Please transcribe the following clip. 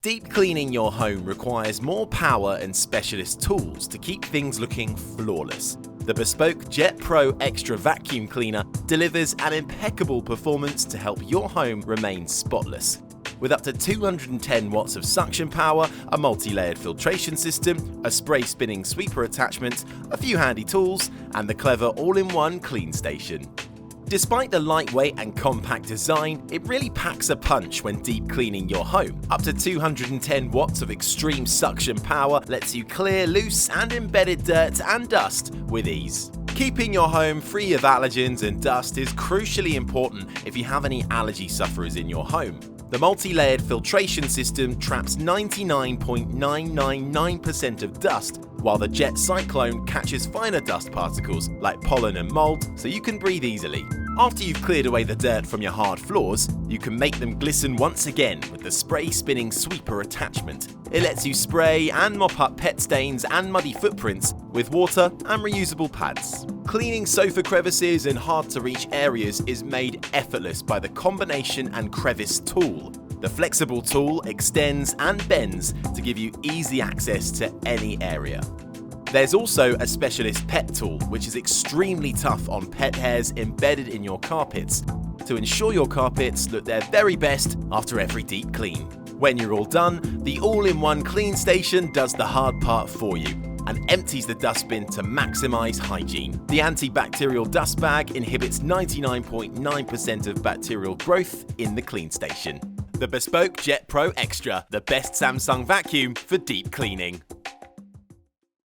Deep cleaning your home requires more power and specialist tools to keep things looking flawless. The Bespoke Jet Pro Extra Vacuum Cleaner delivers an impeccable performance to help your home remain spotless. With up to 210 watts of suction power, a multi-layered filtration system, a spray spinning sweeper attachment, a few handy tools, and the clever all-in-one clean station. Despite the lightweight and compact design, it really packs a punch when deep cleaning your home. Up to 210 watts of extreme suction power lets you clear loose and embedded dirt and dust with ease. Keeping your home free of allergens and dust is crucially important if you have any allergy sufferers in your home. The multi-layered filtration system traps 99.999% of dust, while the Jet Cyclone catches finer dust particles like pollen and molt, so you can breathe easily. After you've cleared away the dirt from your hard floors, you can make them glisten once again with the spray spinning sweeper attachment. It lets you spray and mop up pet stains and muddy footprints with water and reusable pads. Cleaning sofa crevices and hard-to-reach areas is made effortless by the Combination Crevice Tool. The flexible tool extends and bends to give you easy access to any area. There's also a specialist pet tool, which is extremely tough on pet hairs embedded in your carpets, to ensure your carpets look their very best after every deep clean. When you're all done, the all-in-one clean station does the hard part for you and empties the dustbin to Maximise Hygiene. The Antibacterial Dust Bag inhibits 99.9% of bacterial growth in the clean station. The Bespoke Jet Pro Extra, the best Samsung vacuum for deep cleaning.